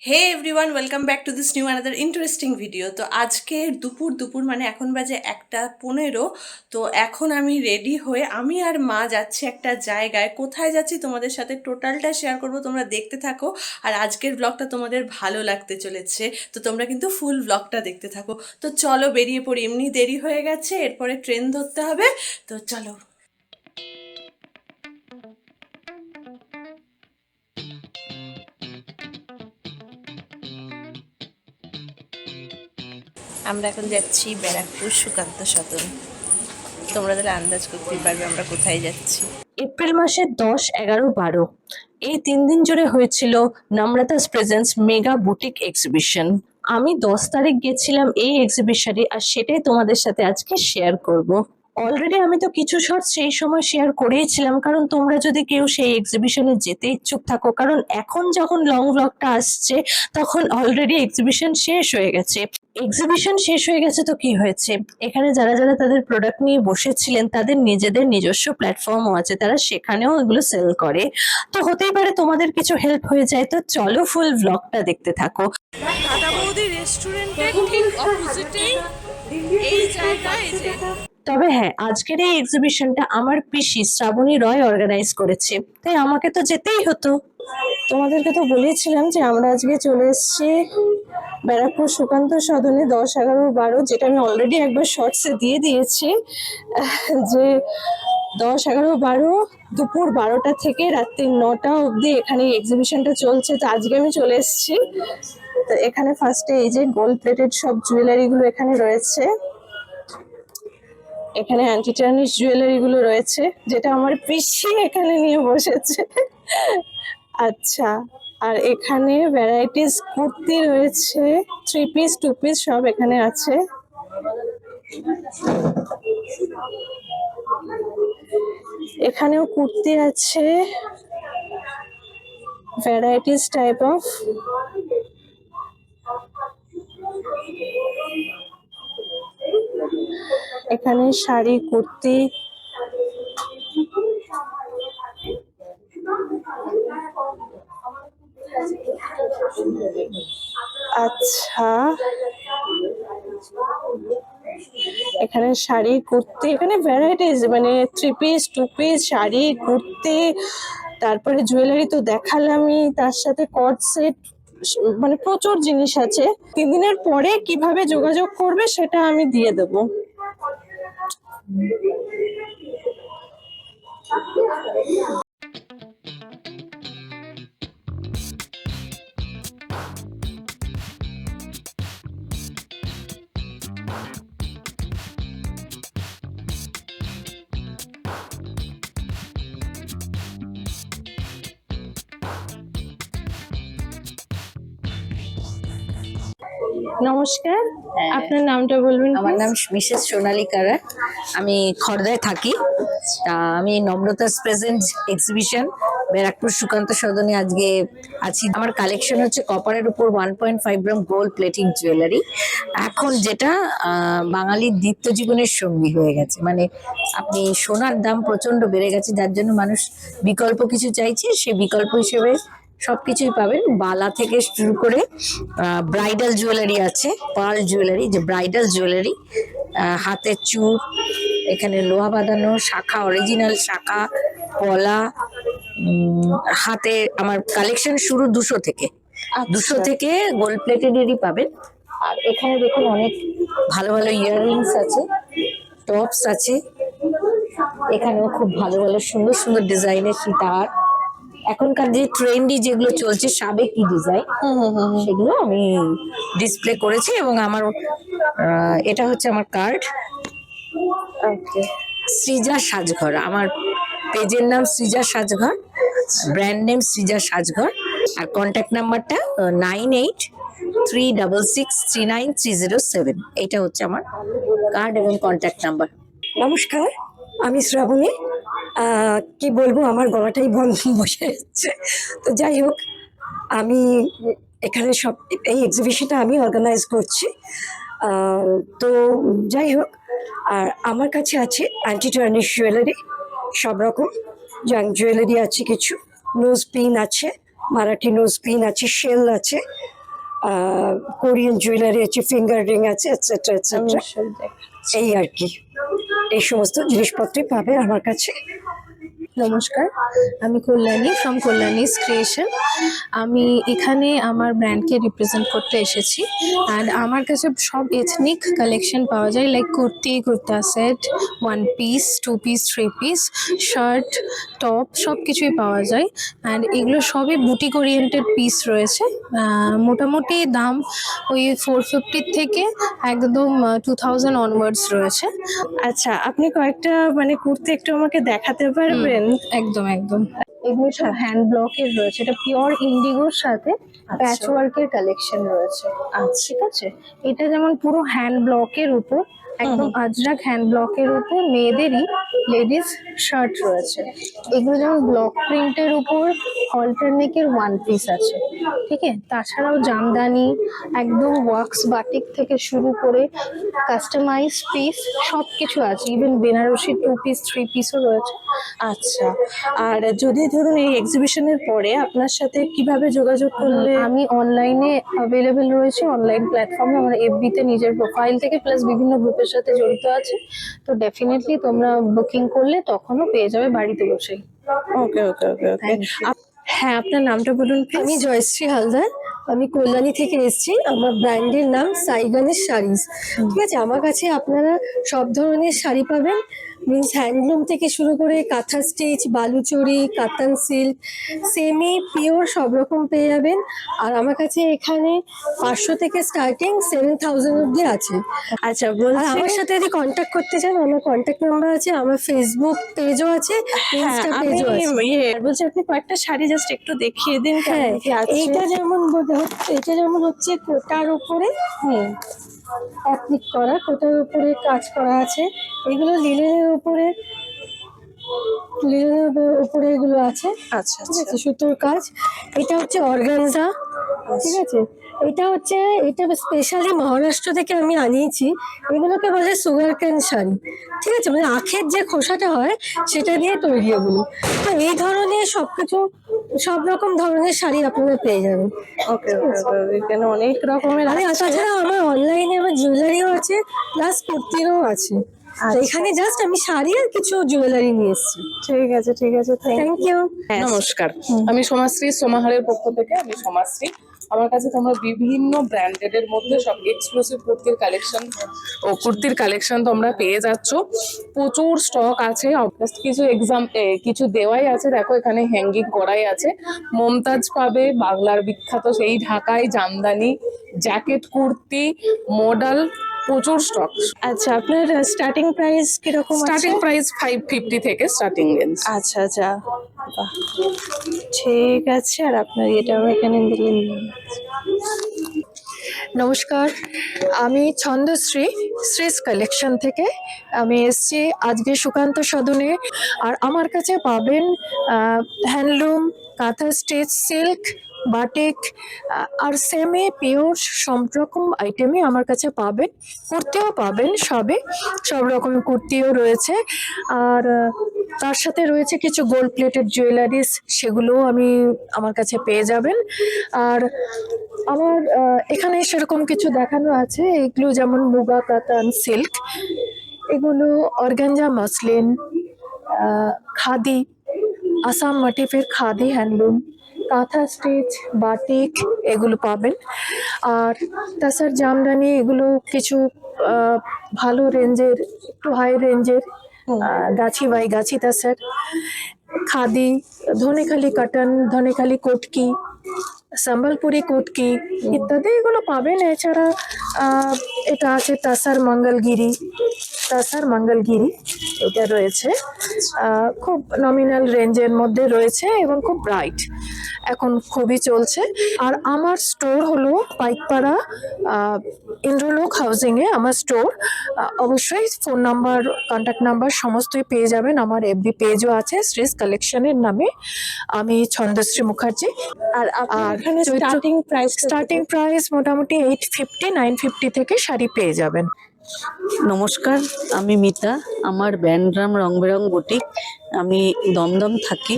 Hey everyone, welcome back to this new another interesting video. তো আজকে দুপুর মানে এখন বাজে 1:15। তো এখন আমি রেডি হয়ে আমি আর মা যাচ্ছি একটা জায়গায়। কোথায় যাচ্ছি তোমাদের সাথে টোটালটা শেয়ার করব, তোমরা দেখতে থাকো। আর আজকের ব্লগটা তোমাদের ভালো লাগতে চলেছে, তো তোমরা কিন্তু ফুল ব্লগটা দেখতে থাকো। তো চলো বেরিয়ে পড়ি, এমনি দেরি হয়ে গেছে, এরপরে ট্রেন ধরতে হবে। তো চলো। আমরা এখন যাচ্ছি ব্যারাকপুর সুকান্ত সদন। তোমরা তাহলে আন্দাজ করতেই পারবে আমরা কোথায় যাচ্ছি। এপ্রিল মাসের 10, 11, 12 এই 3 দিন জুড়ে হয়েছিল নম্রতাস প্রেজেন্স মেগা বুটিক এক্সিবিশন। আমি 10 তারিখ গেছিলাম এই এক্সিবিশনে, আর সেটাই তোমাদের সাথে আজকে শেয়ার করব। অলরেডি আমি তো কিছু শর্ট সেই সময় শেয়ার করেইছিলাম, কারণ তোমরা যদি কেউ সেই এক্সিবিশনে যেতে ইচ্ছুক থাকো, কারণ এখন যখন লং ব্লগটা আসছে তখন অলরেডি এক্সিবিশন শেষ হয়ে গেছে। এক্সিবিশন শেষ হয়ে গেছে তো কি হয়েছে, এখানে যারা যারা তাদের প্রোডাক্ট নিয়ে বসেছিলেন তাদের নিজেদের নিজস্ব প্ল্যাটফর্মও আছে, তারা সেখানেও এগুলো সেল করে। তো হতেই পারে তোমাদের কিছু হেল্প হয়ে যায়। তো চলো ফুল ব্লগটা দেখতে থাকো। দাদা বৌদি রেস্টুরেন্টের ঠিক অপোজিটেই এই জায়গায় এই যে। তবে হ্যাঁ, আজকের এই এক্সিবিশনটা আমার পিসি শ্রাবণী রয় অর্গানাইজ করেছে, তাই আমাকে তো যেতেই হতো। তোমাদেরকে তো বলেছিলাম যে আমরা আজকে চলে এসেছি ব্যারাকপুর সুকান্ত সদনে 10, 11, 12, যেটা আমি অলরেডি একবার শর্টসে দিয়ে দিয়েছি। যে 10, 11, 12 দুপুর 12টা থেকে রাত্রি 9টা অবধি এখানে এক্সিবিশনটা চলছে। তো আজকে আমি চলে এসেছি। তো এখানে ফার্স্টে এই যে গোল্ড প্লেটেড সব জুয়েলারি গুলো এখানে রয়েছে। এখানে অ্যান্টি টার্নিশ জুয়েলারি গুলো রয়েছে, যেটা আমার পিসি এখানে নিয়ে বসেছে। আচ্ছা, আর এখানে ভ্যারাইটিস কুর্তি রয়েছে, 3 পিস 2 পিস সব এখানে আছে। এখানেও কুর্তি আছে, ভ্যারাইটিস টাইপ অফ। এখানে শাড়ি, কুর্তি, আচ্ছা এখানে শাড়ি, কুর্তি, এখানে ভ্যারাইটিস, মানে 3 পিস 2 পিস শাড়ি, কুর্তি, তারপরে জুয়েলারি তো দেখালামই, তার সাথে কর্ড সেট, মানে প্রচুর জিনিস আছে। 3 দিনের পরে কিভাবে যোগাযোগ করবে সেটা আমি দিয়ে দেবো। নমস্কার, আপনার নামটা বলবেন? আমার নাম মিসেস সোনালী কারা, আমি খড়দায় থাকি। তা আমি নম্রতাস প্রেজেন্ট এক্সিবিশন ব্যারাকপুর সুকান্ত সদনে আজকে আছি। আমার কালেকশন হচ্ছে কপারের উপর 1.5 গ্রাম গোল্ড প্লেটিং জুয়েলারি, এখন যেটা বাঙালির নিত্য জীবনের সঙ্গী হয়ে গেছে। মানে আপনি সোনার দাম প্রচন্ড বেড়ে গেছে, যার জন্য মানুষ বিকল্প কিছু চাইছে, সে বিকল্প হিসেবে সবকিছুই পাবেন। বালা থেকে শুরু করে ব্রাইডাল জুয়েলারি আছে, পার্ল জুয়েলারি, যে ব্রাইডাল জুয়েলারি, হাতের চূড়, এখানে লোহা বাঁধানো শাখা, অরিজিনাল শাখা, পলা, হাতে। আমার কালেকশন শুরু 200 থেকে, 200 থেকে গোল্ড প্লেটেডেরই পাবেন। আর এখানে দেখুন অনেক ভালো ভালো ইয়াররিংস আছে, টপস আছে, এখানেও খুব ভালো ভালো সুন্দর সুন্দর ডিজাইনের সীতাহার। এখনকার যে ট্রেন্ডি যেগুলো চলছে সাবেকি ডিজাইন, সেগুলো আমি ডিসপ্লে করেছি। এবং আমার এটা হচ্ছে আমার কার্ড, সৃজা সাজঘর। আমার পেজের নাম সৃজা সাজঘর, ব্র্যান্ড নেম সৃজা সাজঘর। আর কন্ট্যাক্ট নাম্বারটা 9836639307। এটা হচ্ছে আমার কার্ড এবং কন্ট্যাক্ট নাম্বার। নমস্কার, আমি শ্রাবণী। কি বলবো, আমার গলাটাই বন্ধ বসে যাচ্ছে। তো যাই হোক, আমি এখানে সব এই এক্সিবিশনটা আমি অর্গানাইজ করছি। তো যাই হোক, আর আমার কাছে আছে অ্যান্টি টার্নিশ জুয়েলারি, সব রকম জাং জুয়েলারি আছে, কিছু নোজ পিন আছে, মারাঠি নোজ পিন আছে, শেল আছে, কোরিয়ান জুয়েলারি আছে, ফিঙ্গার রিং আছে, এটসেট্রা আমি এটসেট্রা। সব দেখাচ্ছি। এই আর কি, এই সমস্ত জিনিসপত্রই পাবে আমার কাছে। নমস্কার, আমি কল্যাণী ফ্রম কল্যাণীস ক্রিয়েশন। আমি এখানে আমার ব্র্যান্ডকে রিপ্রেজেন্ট করতে এসেছি। অ্যান্ড আমার কাছে সব এথনিক কালেকশন পাওয়া যায়, like kurti, kurta set, 1 piece, 2 piece, 3 piece, shirt, top, সব কিছুই পাওয়া যায়। অ্যান্ড এগুলো সবই বুটিক ওরিয়েন্টেড পিস রয়েছে। মোটামুটি দাম ওই 450 থেকে একদম 2000 অনওয়ার্ডস রয়েছে। আচ্ছা, আপনি কয়েকটা মানে কুর্তি একটু আমাকে দেখাতে পারবেন? একদম একদম। এগুলো সব হ্যান্ড ব্লকের রয়েছে, এটা পিওর ইন্ডিগোর সাথে প্যাচ ওয়ার্কের কালেকশন রয়েছে। আচ্ছা, ঠিক আছে। এটা যেমন পুরো হ্যান্ড ব্লকের উপর, একদম আজরাক হ্যান্ড ব্লকের উপর মেয়েদেরই লেডিস শার্ট রয়েছে। এগুলো যেমন ব্লক প্রিন্টের উপর অল্টারনেকের 1 পিস আছে, ঠিক আছে। তাছাড়াও জামদানি, একদম ওয়াক্স বাটিক থেকে শুরু করে কাস্টমাইজ পিস সব কিছু আছে। ইভেন বেনারসি 2 পিস, 3 পিসও রয়েছে। আচ্ছা, আর যদি ধরুন এই এক্সিবিশনের পরে আপনার সাথে কিভাবে যোগাযোগ করলে? আমি অনলাইনে অ্যাভেলেবেল রয়েছে, অনলাইন প্ল্যাটফর্মে আমার এফবি তে নিজের প্রোফাইল থেকে, প্লাস বিভিন্ন গ্রুপের সাথে জড়িত আছে। তো ডেফিনেটলি তোমরা বুকিং করলে তখনও পেয়ে যাবে বাড়িতে বসেই। ওকে ওকে ওকে ওকে। হ্যাঁ, আপনার নামটা বলুন প্লিজ। আমি জয়শ্রী হালদার, আমি কল্যাণী থেকে এসেছি। আমার ব্র্যান্ডের নাম সাইগানের শাড়িজ। ঠিক আছে, আমার কাছে আপনারা সব ধরনের শাড়ি পাবেন, মিন্স হ্যান্ডলুম থেকে শুরু করে কাঁথা স্টিচ, বালুচরি, কাতান সিল্ক, সেমি পিওর সব রকম পেয়ে যাবেন। আর আমার কাছে এখানে 500 থেকে স্টার্টিং 7000 অব্দি আছে। আচ্ছা, আর বলছি আমার সাথে যদি কন্ট্যাক্ট করতে চান, আমার কন্ট্যাক্ট নাম্বার আছে, আমার ফেসবুক পেজও আছে, ইনস্টা পেজও আছে। বলছি আপনি কয়েকটা শাড়ি জাস্ট একটু দেখিয়ে দিন। হ্যাঁ, কেমন কি আছে? এটা যেমন হচ্ছে কোটার উপরে অ্যাপ্লিক করা, কোটার উপরে কাজ করা আছে। এগুলো লিনেনের উপরে এগুলো আছে। আচ্ছা ঠিক আচ্ছা আছে, সুতোর কাজ। এটা হচ্ছে অর্গানজা, ঠিক আছে। এটা স্পেশালি মহারাষ্ট্র থেকে আমি আনিয়েছি। এগুলোকে বলে সুগার ক্যান শাড়ি, ঠিক আছে, মানে আখের যে খোসাটা হয় সেটা দিয়ে তৈরি এগুলো। তো এই ধরনের সবকিছু, সব রকম ধরনের শাড়ি আপনারা পেয়ে যাবেন। ওকে ওকে ওকে। এখানে অনেক রকমের আর আছে। তাছাড়া আমার অনলাইনে আমার জুয়েলারিও আছে, প্লাস কুর্তিরও আছে। তো এখানে জাস্ট আমি শাড়ি আর কিছু জুয়েলারি নিয়ে এসেছি। ঠিক আছে ঠিক আছে, থ্যাংক ইউ। নমস্কার, আমি সোমাশ্রী, সোমাহারের পক্ষ থেকে। আমি সোমাশ্রী। আমার কাছে তোমরা বিভিন্ন ব্র্যান্ডেড এর মধ্যে সব এক্সক্লুসিভ কুর্তির কালেকশন তোমরা পেয়ে যাচ্ছ। প্রচুর স্টক আছে, কিছু দেওয়াই আছে। দেখো এখানে হ্যাঙ্গিং করাই আছে। মমতাজ পাবে, বাংলার বিখ্যাত সেই ঢাকাই জামদানি, জ্যাকেট কুর্তি, মডেল, প্রচুর স্টক। আচ্ছা, আপনার স্টার্টিং প্রাইস কিরকম আছে? স্টার্টিং প্রাইস 550 থেকে স্টার্টিং রেঞ্জ। আচ্ছা আচ্ছা, বাহ, ঠিক আছে। আর আপনার এটাও এখানে দিলেন। নমস্কার, আমি ছন্দশ্রী, শ্রীস কালেকশন থেকে আমি এসেছি আজকে সুকান্ত সদনে। আর আমার কাছে পাবেন handloom, kantha stitch, silk, batik আর সেমি পিওর সব রকম আইটেমই আমার কাছে পাবেন। কুর্তিও পাবেন, সব রকম কুর্তিও রয়েছে। আর তার সাথে রয়েছে কিছু গোল্ড প্লেটেড জুয়েলারিস, সেগুলোও আমার কাছে পেয়ে যাবেন। আর আমার এখানে সেরকম কিছু দেখানো আছে, এগুলো যেমন মুগা, কাতান, সিল্ক, এগুলো অর্গানজা, মসলিন, খাদি, আসাম মোটিফের khadi handloom, kantha stitch, batik, এগুলো পাবেন। আর তাছাড়া জামদানি, এগুলো কিছু ভালো রেঞ্জের, একটু হাই রেঞ্জের, গাছি by Gachhi তাছাড়, khadi, Dhanekhali cotton, Dhanekhali কোটকি, Sambalpuri কোটকি ইত্যাদি এগুলো পাবেন। এছাড়া এটা আছে তাসার মঙ্গলগিরি, এটা রয়েছে, খুব নমিনাল রেঞ্জের মধ্যে রয়েছে এবং খুব ব্রাইট, এখন খুবই চলছে। আর আমার স্টোর হলো পাইকপাড়া ইন্দ্রলোক হাউজিং এ আমার স্টোর। অবশ্যই ফোন নাম্বার, কন্ট্যাক্ট নাম্বার সমস্তই পেয়ে যাবেন। আমার এফবি পেজও আছে শ্রীস কালেকশনের নামে। আমি ছন্দশ্রী মুখার্জি। আর এখানে স্টার্টিং প্রাইস মোটামুটি 850, 950 থেকে শাড়ি পেয়ে যাবেন। নমস্কার, আমি মিতা। আমার ব্র্যান্ড নাম রং বেরং বুটিক। আমি দমদম থাকি।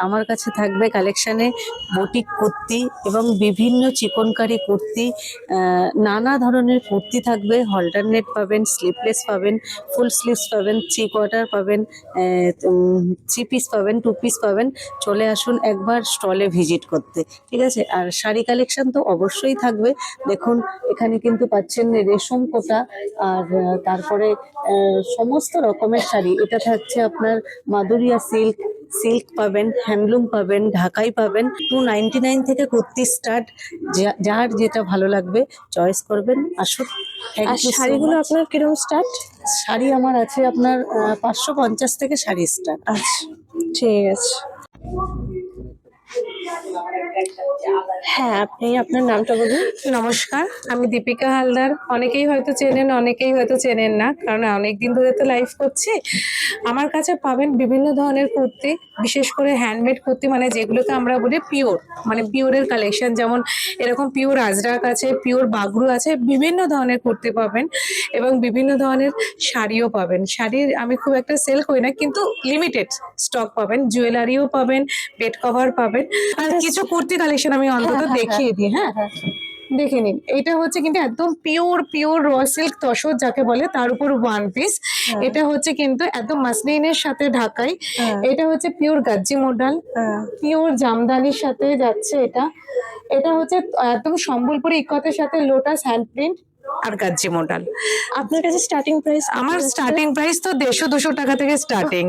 আমার কাছে থাকবে কালেকশানে বুটিক কুর্তি এবং বিভিন্ন চিকনকারি কুর্তি, নানা ধরনের কুর্তি থাকবে। অল্টারনেট পাবেন, স্লিভলেস পাবেন, ফুল স্লিভস পাবেন, 3/4 পাবেন, 3 পিস পাবেন, 2 পিস পাবেন। চলে আসুন একবার স্টলে ভিজিট করতে, ঠিক আছে? আর শাড়ি কালেকশন তো অবশ্যই থাকবে। দেখুন এখানে কিন্তু পাচ্ছেন রেশম কোটা, আর তারপরে সমস্ত রকমের শাড়ি। এটা থাকছে আপনার মাদুরিয়া সিল্ক, সিল্ক পাবেন, হ্যান্ডলুম পাবেন, ঢাকাই পাবেন। 299 থেকে কুর্তি স্টার্ট। যার যেটা ভালো লাগবে চয়েস করবেন, আসুন। Thank আর you so শাড়িগুলো much. আপনার কিরকম স্টার্ট? শাড়ি আমার আছে আপনার 550 থেকে শাড়ি স্টার্ট। আচ্ছা, ঠিক আছে। হ্যাঁ, আপনি আপনার নামটা বলুন। নমস্কার, আমি দীপিকা হালদার। অনেকেই হয়তো চেনেন, অনেকেই হয়তো চেনেন না, কারণ অনেকদিন ধরে তো লাইভ করছি। আমার কাছে পাবেন বিভিন্ন ধরনের কুর্তি, বিশেষ করে হ্যান্ডমেড কুর্তি, মানে যেগুলোকে আমরা বলি পিওর, মানে পিওরের কালেকশন। যেমন এরকম পিওর আজরাক আছে, পিওর বাগরু আছে, বিভিন্ন ধরনের কুর্তি পাবেন এবং বিভিন্ন ধরনের শাড়িও পাবেন। শাড়ির আমি খুব একটা সেল করি না, কিন্তু লিমিটেড স্টক পাবেন। জুয়েলারিও পাবেন, বেড কভার পাবেন। আর কিছু কুর্তি কালেকশন আমি অন্তত দেখিয়ে দিই। হ্যাঁ, দেখে নিন। এটা হচ্ছে কিন্তু একদম pure pure raw silk tussar যাকে বলে, তার উপর 1 পিস। এটা হচ্ছে কিন্তু একদম মাসলিনের সাথে ঢাকাই। এটা হচ্ছে পিওর গাজ্জি মডেল, পিওর জামদানির সাথে যাচ্ছে এটা। এটা হচ্ছে একদম সম্বলপুরি ইকতের সাথে লোটাস হ্যান্ড প্রিন্ট আর গাজ্জি মডেল। আপনার কাছে স্টার্টিং প্রাইস? আমার স্টার্টিং প্রাইস তো 150-200 টাকা থেকে স্টার্টিং।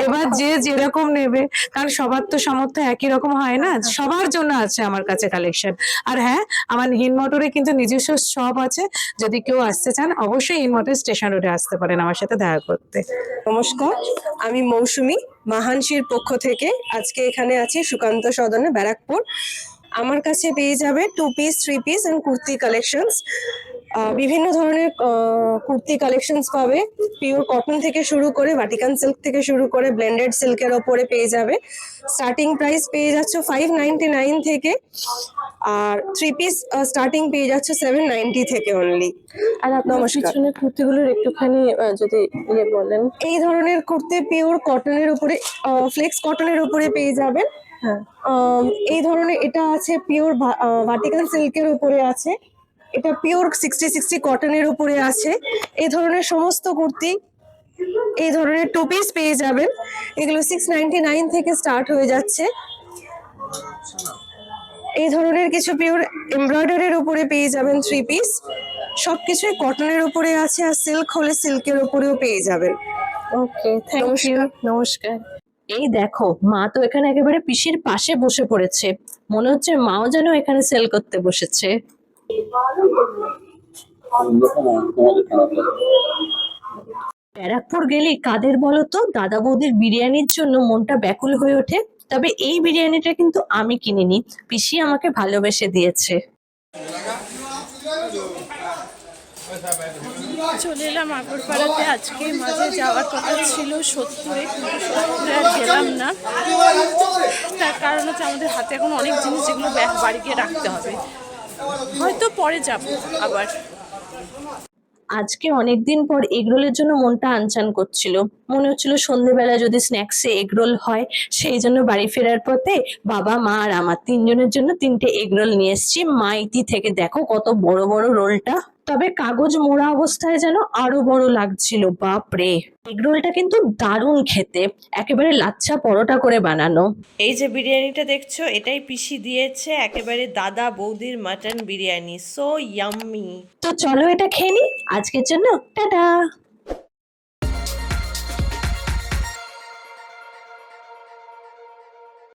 এবার যে যেরকম নেবে, কারণ সবার তো সামর্থ্য একই রকম হয় না, সবার জন্য আছে আমার কাছে কালেকশন। আর হ্যাঁ, আমার হিনমোটরে কিন্তু নিজস্ব শপ আছে। যদি কেউ আসতে চান অবশ্যই হিনমোটর স্টেশন রোডে আসতে পারেন আমার সাথে দেখা করতে। নমস্কার, আমি মৌসুমী, মাহানসির পক্ষ থেকে আজকে এখানে আছি সুকান্ত সদনে, ব্যারাকপুর। আমার কাছে পেয়ে যাবে 2 piece, 3 piece and kurti collections. বিভিন্ন ধরনের কুর্তি কালেকশনস পাবে। পিওর কটন থেকে শুরু করে ভাটিকান সিল্ক থেকে শুরু করে ব্লেন্ডেড সিল্কের ওপরে পেয়ে যাবে। স্টার্টিং প্রাইস পেয়ে যাচ্ছে 599 থেকে, আর 3 পিস স্টার্টিং পেয়ে যাচ্ছে 790 থেকে অনলি। আর আপনার নমস্কার। পিছনে কুর্তিগুলোর একটুখানি যদি বলেন। এই ধরনের কুর্তি পিওর কটনের উপরে, ফ্লেক্স কটনের উপরে পেয়ে যাবেন। হ্যাঁ, এই ধরনের এটা আছে পিওর ভাটিকান সিল্কের উপরে আছে, এটা পিওর 60-60 কটনের উপরে আছে। এই ধরনের সমস্ত কুর্তি, এই ধরনের 2 পিস পেয়ে যাবেন। এগুলো 699 থেকে স্টার্ট হয়ে যাচ্ছে। এই ধরনের কিছু পিওর এমব্রয়ডারির উপরে পেয়ে যাবেন 3 পিস। সবকিছুই কটনের উপরে আছে, আর সিল্ক হলে সিল্কের উপরেও পেয়ে যাবেন। ওকে, থ্যাংক ইউ। নমস্কার। নমস্কার। এই দেখো, মা তো এখানে একেবারে পিসির পাশে বসে পড়েছে। মনে হচ্ছে মাও যেন এখানে সেল করতে বসেছে। ব্যারাকপুর গেলে কাদের বলো তো দাদা বৌদির বিরিয়ানির জন্য মনটা ব্যাকুল হয়ে ওঠে। তবে এই বিরিয়ানিটা কিন্তু আমি কিনিনি, পিসি আমাকে ভালোবেসে দিয়েছে। চলে এলাম আগরপাড়াতে। আজকে মাঝে যাওয়ার কথা ছিল সোদপুরে, কিন্তু সোদপুরে আর গেলাম না। তার কারণ হচ্ছে আমাদের হাতে এখন অনেক জিনিস যেগুলো বাড়ি গিয়ে রাখতে হবে, হয়তো পরে যাব আবার। আজকে অনেকদিন পর এগরোলের জন্য মনটা আনচান করছিল। মনে হচ্ছিল সন্ধ্যেবেলা যদি স্ন্যাক্সে এগরোল হয়। সেই জন্য বাড়ি ফেরার পথে বাবা, মা আর আমার 3 জনের জন্য 3টে এগরোল নিয়ে এসেছি মাইতি থেকে। দেখো কত বড় বড় রোলটা, তবে কাগজ মোড়া অবস্থায় যেন আরো বড় লাগছিল। বাপরে, এগরোলটা কিন্তু দারুণ খেতে, একেবারে লাচ্ছা পরোটা করে বানানো। এই যে বিরিয়ানিটা দেখছো, এটাই পিসি দিয়েছে, একেবারে দাদা বৌদির মাটন বিরিয়ানি, সো ইয়াম্মি। তো চলো এটা খেয়ে নি, আজকের জন্য টাটা।